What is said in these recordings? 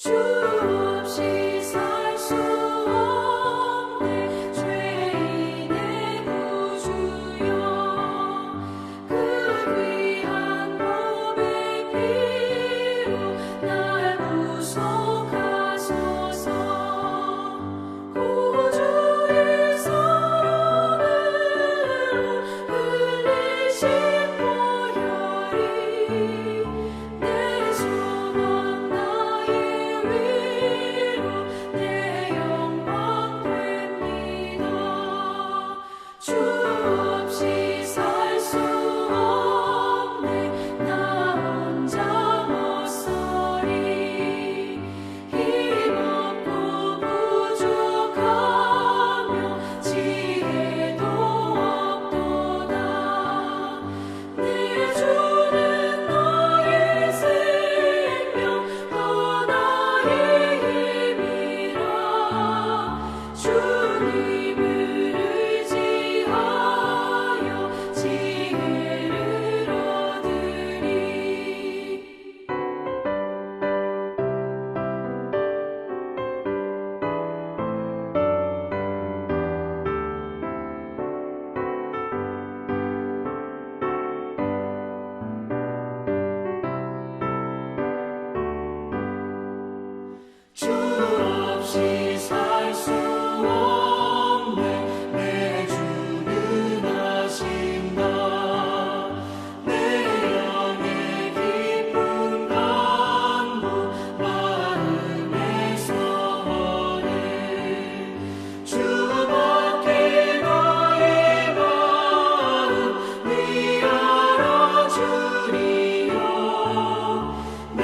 주 없이 살 수 없네. 죄인의 구주여, 그 귀한 몸의 피로 날 구속하소서. 구주의 사랑으로 흘리신 보혈이 내 소망 나의 위로 내 영광 됩니다. 주 없이 살 수 없네. 나 혼자 못 서리. 힘없고 부족하며 지혜도 없도다. 내 주는 나의 생명 또 나의 힘이라. 주님을 의지하여 지혜를 얻으리. 주 없이 살 수 없네. 내 주는 아신다. 내 영의 깊은 간구 마음의 소원을 주밖에 나의 마음 위하여 주리요. 내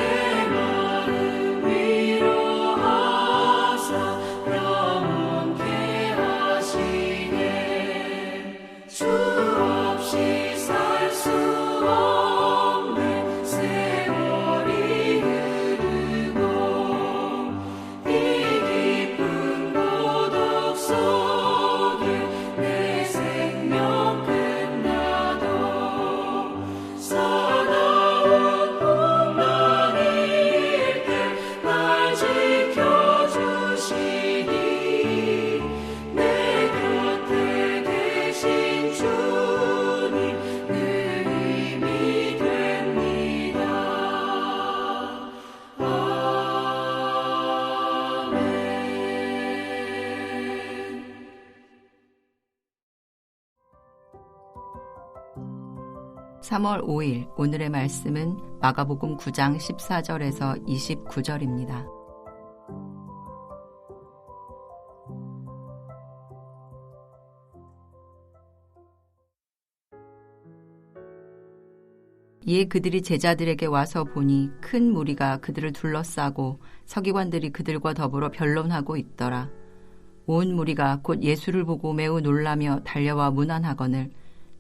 마음 위로하사 영원케 하시네. 주 없이 살 수 없네. 세월이 흐르고 이 깊은 고독 속에 내 생명 끝나도 사나운 풍랑일 때 날 지켜주시니 내 곁에 계신 주님 늘 힘이 됩니다. 아멘. 3월 5일 오늘의 말씀은 마가복음 9장 14절에서 29절입니다. 이에 그들이 제자들에게 와서 보니 큰 무리가 그들을 둘러싸고 서기관들이 그들과 더불어 변론하고 있더라. 온 무리가 곧 예수를 보고 매우 놀라며 달려와 문안하거늘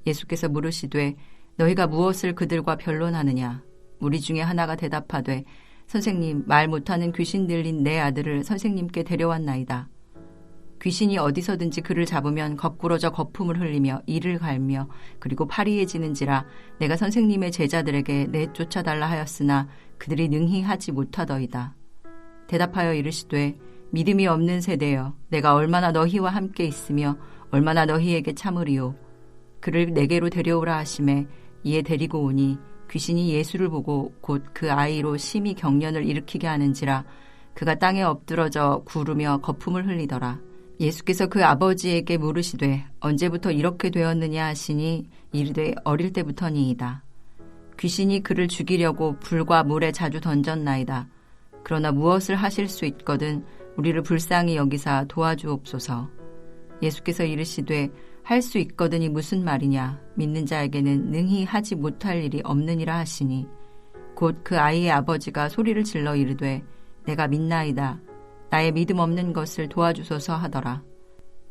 예수께서 물으시되 너희가 무엇을 그들과 변론하느냐? 무리 중에 하나가 대답하되 선생님, 말 못하는 귀신 들린 내 아들을 선생님께 데려왔나이다. 귀신이 어디서든지 그를 잡으면 거꾸러져 거품을 흘리며 이를 갈며 그리고 파리해지는지라 내가 선생님의 제자들에게 내쫓아달라 하였으나 그들이 능히 하지 못하더이다. 대답하여 이르시되 믿음이 없는 세대여, 내가 얼마나 너희와 함께 있으며 얼마나 너희에게 참으리요. 그를 내게로 데려오라 하시매 이에 데리고 오니 귀신이 예수를 보고 곧 그 아이로 심히 경련을 일으키게 하는지라 그가 땅에 엎드러져 구르며 거품을 흘리더라. 예수께서 그 아버지에게 물으시되 언제부터 이렇게 되었느냐 하시니 이르되 어릴 때부터니이다. 귀신이 그를 죽이려고 불과 물에 자주 던졌나이다. 그러나 무엇을 하실 수 있거든 우리를 불쌍히 여기사 도와주옵소서. 예수께서 이르시되 할 수 있거든이 무슨 말이냐? 믿는 자에게는 능히 하지 못할 일이 없느니라 하시니 곧 그 아이의 아버지가 소리를 질러 이르되 내가 믿나이다. 나의 믿음 없는 것을 도와주소서 하더라.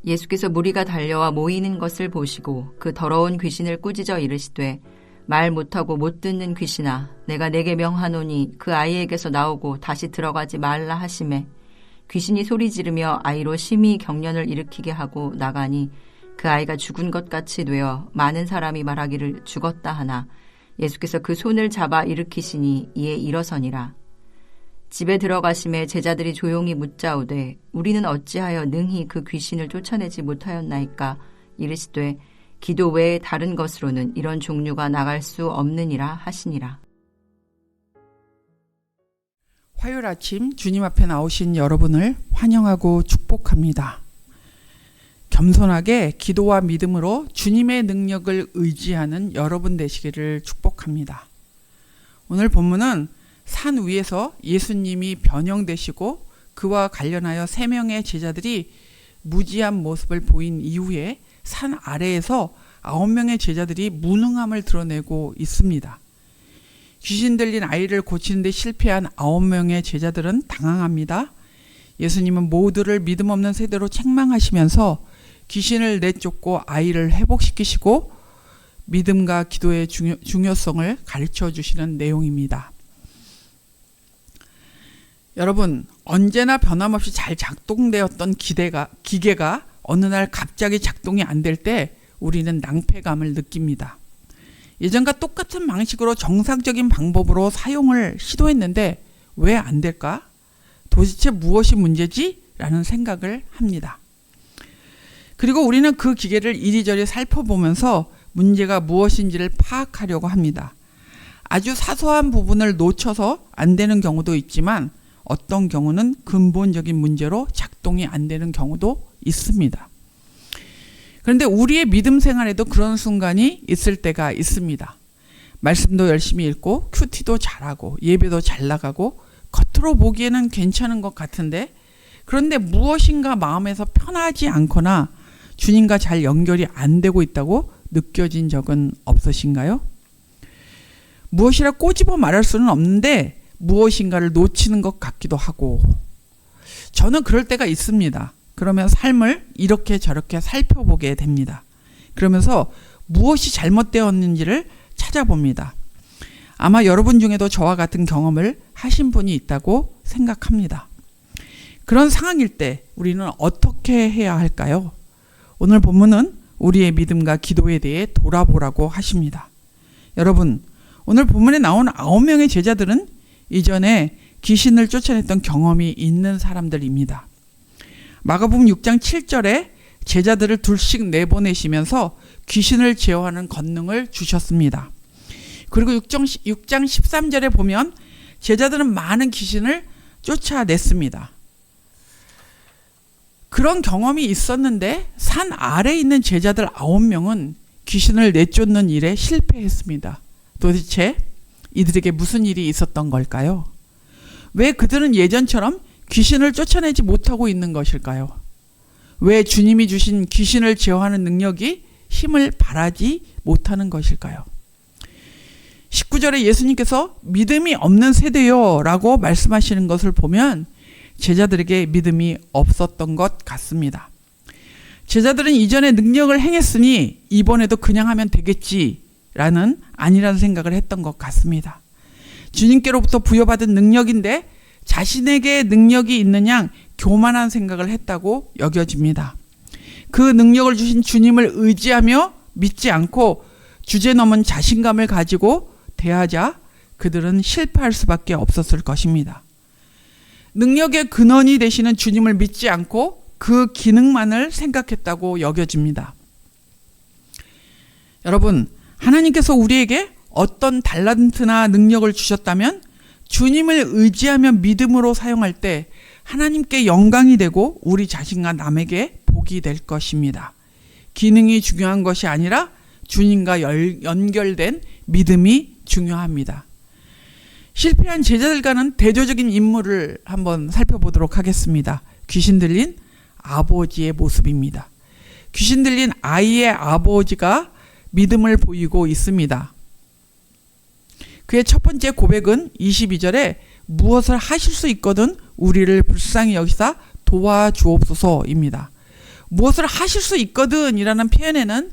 예수께서 무리가 달려와 모이는 것을 보시고 그 더러운 귀신을 꾸짖어 이르시되 말 못하고 못 듣는 귀신아, 내가 내게 명하노니 그 아이에게서 나오고 다시 들어가지 말라 하시매 귀신이 소리 지르며 아이로 심히 경련을 일으키게 하고 나가니 그 아이가 죽은 것 같이 되어 많은 사람이 말하기를 죽었다 하나 예수께서 그 손을 잡아 일으키시니 이에 일어서니라. 집에 들어가심에 제자들이 조용히 묻자오되 우리는 어찌하여 능히 그 귀신을 쫓아내지 못하였나이까. 이르시되 기도 외에 다른 것으로는 이런 종류가 나갈 수 없느니라 하시니라. 화요일 아침 주님 앞에 나오신 여러분을 환영하고 축복합니다. 겸손하게 기도와 믿음으로 주님의 능력을 의지하는 여러분 되시기를 축복합니다. 오늘 본문은 산 위에서 예수님이 변형되시고 그와 관련하여 3명의 제자들이 무지한 모습을 보인 이후에 산 아래에서 9명의 제자들이 무능함을 드러내고 있습니다. 귀신 들린 아이를 고치는 데 실패한 9명의 제자들은 당황합니다. 예수님은 모두를 믿음 없는 세대로 책망하시면서 귀신을 내쫓고 아이를 회복시키시고 믿음과 기도의 중요성을 가르쳐 주시는 내용입니다. 여러분, 언제나 변함없이 잘 작동되었던 기계가 어느 날 갑자기 작동이 안 될 때 우리는 낭패감을 느낍니다. 예전과 똑같은 방식으로 정상적인 방법으로 사용을 시도했는데 왜 안 될까? 도대체 무엇이 문제지? 라는 생각을 합니다. 그리고 우리는 그 기계를 이리저리 살펴보면서 문제가 무엇인지를 파악하려고 합니다. 아주 사소한 부분을 놓쳐서 안 되는 경우도 있지만 어떤 경우는 근본적인 문제로 작동이 안 되는 경우도 있습니다. 그런데 우리의 믿음 생활에도 그런 순간이 있을 때가 있습니다. 말씀도 열심히 읽고 큐티도 잘하고 예배도 잘 나가고 겉으로 보기에는 괜찮은 것 같은데 그런데 무엇인가 마음에서 편하지 않거나 주님과 잘 연결이 안 되고 있다고 느껴진 적은 없으신가요? 무엇이라 꼬집어 말할 수는 없는데 무엇인가를 놓치는 것 같기도 하고 저는 그럴 때가 있습니다. 그러면 삶을 이렇게 저렇게 살펴보게 됩니다. 그러면서 무엇이 잘못되었는지를 찾아봅니다. 아마 여러분 중에도 저와 같은 경험을 하신 분이 있다고 생각합니다. 그런 상황일 때 우리는 어떻게 해야 할까요? 오늘 본문은 우리의 믿음과 기도에 대해 돌아보라고 하십니다. 여러분, 오늘 본문에 나온 9명의 제자들은 이전에 귀신을 쫓아냈던 경험이 있는 사람들입니다. 마가복음 6장 7절에 제자들을 둘씩 내보내시면서 귀신을 제어하는 권능을 주셨습니다. 그리고 6장 13절에 보면 제자들은 많은 귀신을 쫓아냈습니다. 그런 경험이 있었는데 산 아래에 있는 제자들 9명은 귀신을 내쫓는 일에 실패했습니다. 도대체 이들에게 무슨 일이 있었던 걸까요? 왜 그들은 예전처럼 귀신을 쫓아내지 못하고 있는 것일까요? 왜 주님이 주신 귀신을 제어하는 능력이 힘을 발하지 못하는 것일까요? 19절에 예수님께서 믿음이 없는 세대요 라고 말씀하시는 것을 보면 제자들에게 믿음이 없었던 것 같습니다. 제자들은 이전에 능력을 행했으니 이번에도 그냥 하면 되겠지라는 아니라는 생각을 했던 것 같습니다. 주님께로부터 부여받은 능력인데 자신에게 능력이 있는 양 교만한 생각을 했다고 여겨집니다. 그 능력을 주신 주님을 의지하며 믿지 않고 주제넘은 자신감을 가지고 대하자 그들은 실패할 수밖에 없었을 것입니다. 능력의 근원이 되시는 주님을 믿지 않고 그 기능만을 생각했다고 여겨집니다. 여러분, 하나님께서 우리에게 어떤 달란트나 능력을 주셨다면 주님을 의지하며 믿음으로 사용할 때 하나님께 영광이 되고 우리 자신과 남에게 복이 될 것입니다. 기능이 중요한 것이 아니라 주님과 연결된 믿음이 중요합니다. 실패한 제자들과는 대조적인 인물을 한번 살펴보도록 하겠습니다. 귀신 들린 아버지의 모습입니다. 귀신 들린 아이의 아버지가 믿음을 보이고 있습니다. 그의 첫 번째 고백은 22절에 무엇을 하실 수 있거든 우리를 불쌍히 여기사 도와주옵소서입니다. 무엇을 하실 수 있거든 이라는 표현에는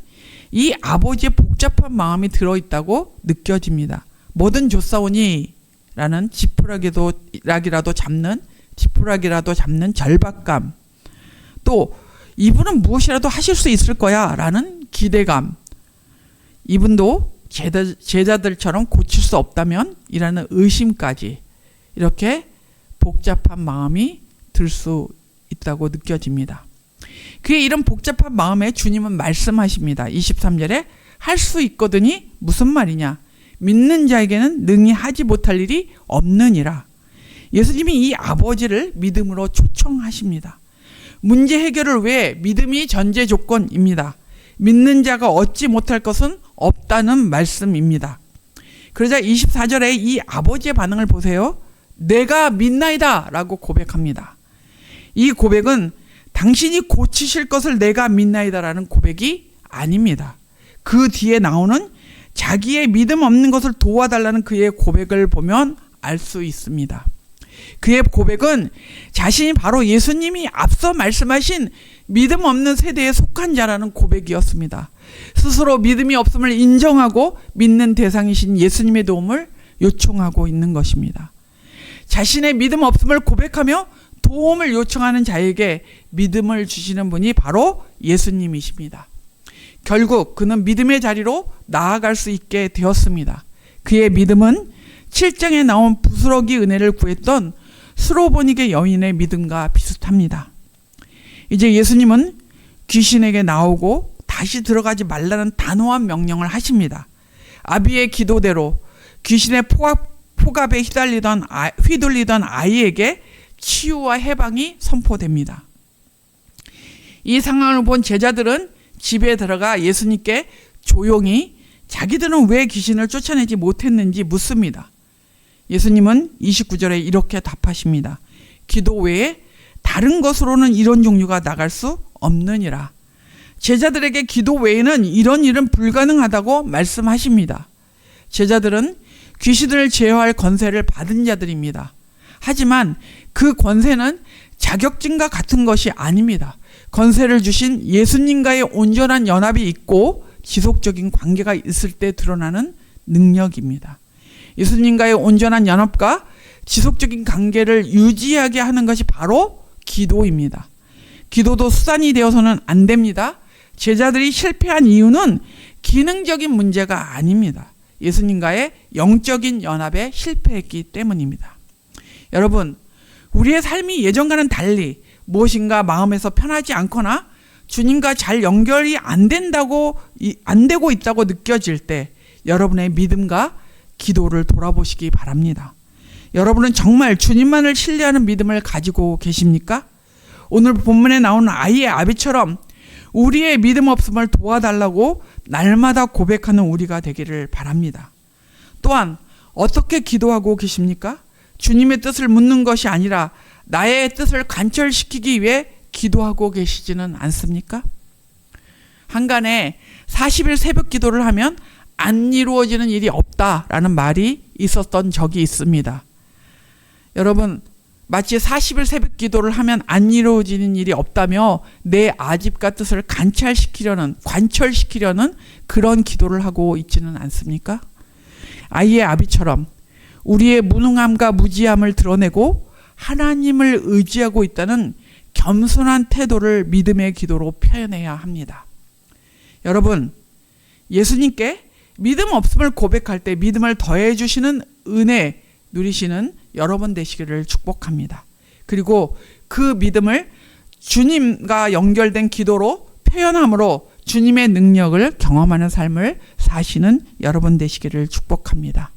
이 아버지의 복잡한 마음이 들어있다고 느껴집니다. 뭐든 좋사오니 라는 지푸라기라도 잡는 절박감, 또 이분은 무엇이라도 하실 수 있을 거야 라는 기대감, 이분도 제자들처럼 고칠 수 없다면 이라는 의심까지 이렇게 복잡한 마음이 들 수 있다고 느껴집니다. 그의 이런 복잡한 마음에 주님은 말씀하십니다. 23절에 할 수 있거든이 무슨 말이냐? 믿는 자에게는 능히 하지 못할 일이 없느니라. 예수님이 이 아버지를 믿음으로 초청하십니다. 문제 해결을 위해 믿음이 전제 조건입니다. 믿는 자가 얻지 못할 것은 없다는 말씀입니다. 그러자 24절에 이 아버지의 반응을 보세요. 내가 믿나이다 라고 고백합니다. 이 고백은 당신이 고치실 것을 내가 믿나이다 라는 고백이 아닙니다. 그 뒤에 나오는 자기의 믿음 없는 것을 도와달라는 그의 고백을 보면 알 수 있습니다. 그의 고백은 자신이 바로 예수님이 앞서 말씀하신 믿음 없는 세대에 속한 자라는 고백이었습니다. 스스로 믿음이 없음을 인정하고 믿는 대상이신 예수님의 도움을 요청하고 있는 것입니다. 자신의 믿음 없음을 고백하며 도움을 요청하는 자에게 믿음을 주시는 분이 바로 예수님이십니다. 결국 그는 믿음의 자리로 나아갈 수 있게 되었습니다. 그의 믿음은 7장에 나온 부스러기 은혜를 구했던 스로보닉의 여인의 믿음과 비슷합니다. 이제 예수님은 귀신에게 나오고 다시 들어가지 말라는 단호한 명령을 하십니다. 아비의 기도대로 귀신의 포갑에 휘둘리던 아이에게 치유와 해방이 선포됩니다. 이 상황을 본 제자들은 집에 들어가 예수님께 조용히 자기들은 왜 귀신을 쫓아내지 못했는지 묻습니다. 예수님은 29절에 이렇게 답하십니다. 기도 외에 다른 것으로는 이런 종류가 나갈 수 없느니라. 제자들에게 기도 외에는 이런 일은 불가능하다고 말씀하십니다. 제자들은 귀신을 제어할 권세를 받은 자들입니다. 하지만 그 권세는 자격증과 같은 것이 아닙니다. 권세를 주신 예수님과의 온전한 연합이 있고 지속적인 관계가 있을 때 드러나는 능력입니다. 예수님과의 온전한 연합과 지속적인 관계를 유지하게 하는 것이 바로 기도입니다. 기도도 수단이 되어서는 안 됩니다. 제자들이 실패한 이유는 기능적인 문제가 아닙니다. 예수님과의 영적인 연합에 실패했기 때문입니다. 여러분, 우리의 삶이 예전과는 달리 무엇인가 마음에서 편하지 않거나 주님과 잘 연결이 안 되고 있다고 느껴질 때 여러분의 믿음과 기도를 돌아보시기 바랍니다. 여러분은 정말 주님만을 신뢰하는 믿음을 가지고 계십니까? 오늘 본문에 나오는 아이의 아비처럼 우리의 믿음 없음을 도와달라고 날마다 고백하는 우리가 되기를 바랍니다. 또한 어떻게 기도하고 계십니까? 주님의 뜻을 묻는 것이 아니라 나의 뜻을 관철시키기 위해 기도하고 계시지는 않습니까? 한간에 40일 새벽 기도를 하면 안 이루어지는 일이 없다라는 말이 있었던 적이 있습니다. 여러분, 마치 40일 새벽 기도를 하면 안 이루어지는 일이 없다며 내 아집과 뜻을 관철시키려는 그런 기도를 하고 있지는 않습니까? 아이의 아비처럼 우리의 무능함과 무지함을 드러내고 하나님을 의지하고 있다는 겸손한 태도를 믿음의 기도로 표현해야 합니다. 여러분, 예수님께 믿음 없음을 고백할 때 믿음을 더해 주시는 은혜 누리시는 여러분 되시기를 축복합니다. 그리고 그 믿음을 주님과 연결된 기도로 표현함으로 주님의 능력을 경험하는 삶을 사시는 여러분 되시기를 축복합니다.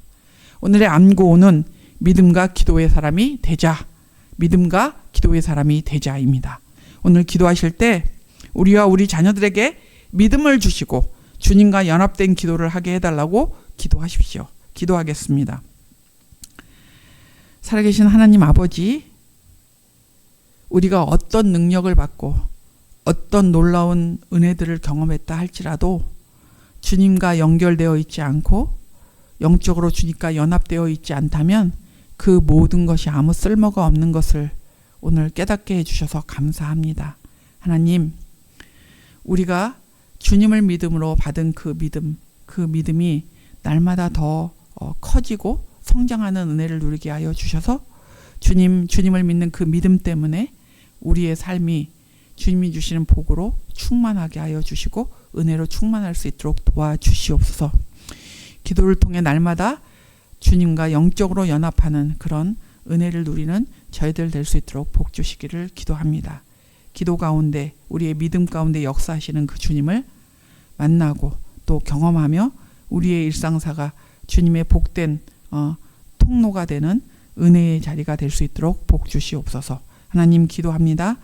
오늘의 암고는 믿음과 기도의 사람이 되자, 믿음과 기도의 사람이 되자입니다. 오늘 기도하실 때 우리와 우리 자녀들에게 믿음을 주시고 주님과 연합된 기도를 하게 해달라고 기도하십시오. 기도하겠습니다. 살아계신 하나님 아버지, 우리가 어떤 능력을 받고 어떤 놀라운 은혜들을 경험했다 할지라도 주님과 연결되어 있지 않고 영적으로 주님과 연합되어 있지 않다면 그 모든 것이 아무 쓸모가 없는 것을 오늘 깨닫게 해주셔서 감사합니다. 하나님, 우리가 주님을 믿음으로 받은 그 믿음이 날마다 더 커지고 성장하는 은혜를 누리게 하여 주셔서 주님을 믿는 그 믿음 때문에 우리의 삶이 주님이 주시는 복으로 충만하게 하여 주시고 은혜로 충만할 수 있도록 도와주시옵소서. 기도를 통해 날마다 주님과 영적으로 연합하는 그런 은혜를 누리는 저희들 될 수 있도록 복 주시기를 기도합니다. 기도 가운데 우리의 믿음 가운데 역사하시는 그 주님을 만나고 또 경험하며 우리의 일상사가 주님의 복된 통로가 되는 은혜의 자리가 될 수 있도록 복 주시옵소서. 하나님 기도합니다.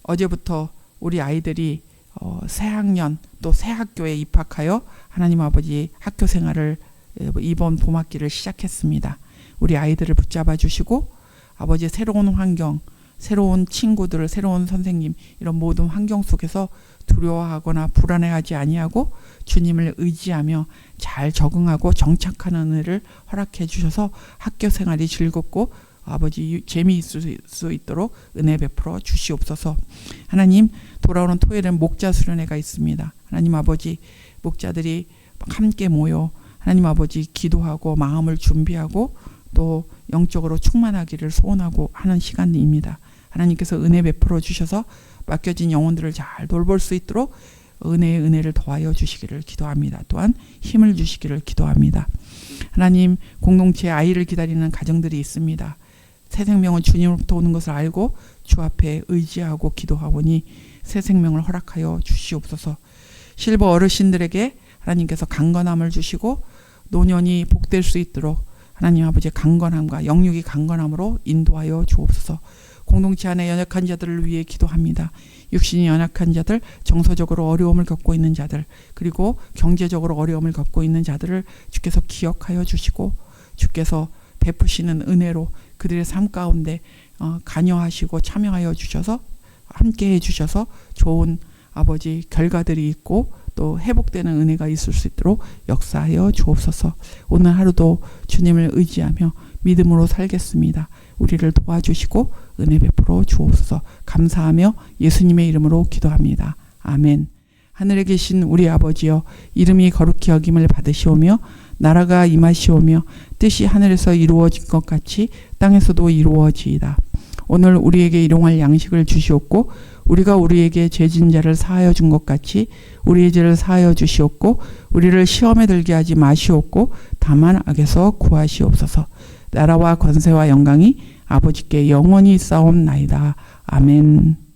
어제부터 우리 아이들이 새 학년 또 새 학교에 입학하여 하나님 아버지 학교 생활을 이번 봄학기를 시작했습니다. 우리 아이들을 붙잡아 주시고 아버지 새로운 환경, 새로운 친구들, 새로운 선생님 이런 모든 환경 속에서 두려워하거나 불안해하지 아니하고 주님을 의지하며 잘 적응하고 정착하는 은혜를 허락해 주셔서 학교 생활이 즐겁고 아버지 재미있을 수 있도록 은혜 베풀어 주시옵소서. 하나님 돌아오는 토요일엔 목자 수련회가 있습니다. 하나님 아버지 목자들이 함께 모여 하나님 아버지 기도하고 마음을 준비하고 또 영적으로 충만하기를 소원하고 하는 시간입니다. 하나님께서 은혜 베풀어 주셔서 맡겨진 영혼들을 잘 돌볼 수 있도록 은혜의 은혜를 더하여 주시기를 기도합니다. 또한 힘을 주시기를 기도합니다. 하나님 공동체에 아이를 기다리는 가정들이 있습니다. 새 생명은 주님으로부터 오는 것을 알고 주 앞에 의지하고 기도하오니 새 생명을 허락하여 주시옵소서. 실버 어르신들에게 하나님께서 강건함을 주시고 노년이 복될 수 있도록 하나님 아버지의 강건함과 영육이 강건함으로 인도하여 주옵소서. 공동체 안에 연약한 자들을 위해 기도합니다. 육신이 연약한 자들, 정서적으로 어려움을 겪고 있는 자들, 그리고 경제적으로 어려움을 겪고 있는 자들을 주께서 기억하여 주시고 주께서 베푸시는 은혜로 그들의 삶 가운데 관여하시고 참여하여 주셔서 함께해 주셔서 좋은 아버지 결과들이 있고 또 회복되는 은혜가 있을 수 있도록 역사하여 주옵소서. 오늘 하루도 주님을 의지하며 믿음으로 살겠습니다. 우리를 도와주시고 은혜 베풀어 주옵소서. 감사하며 예수님의 이름으로 기도합니다. 아멘. 하늘에 계신 우리 아버지여, 이름이 거룩히 여김을 받으시오며 나라가 임하시오며 뜻이 하늘에서 이루어진 것 같이 땅에서도 이루어지이다. 오늘 우리에게 일용할 양식을 주시옵고 우리가 우리에게 죄진 자를 사하여 준 것 같이 우리의 죄를 사하여 주시옵고 우리를 시험에 들게 하지 마시옵고 다만 악에서 구하시옵소서. 나라와 권세와 영광이 아버지께 영원히 있사옵나이다. 아멘.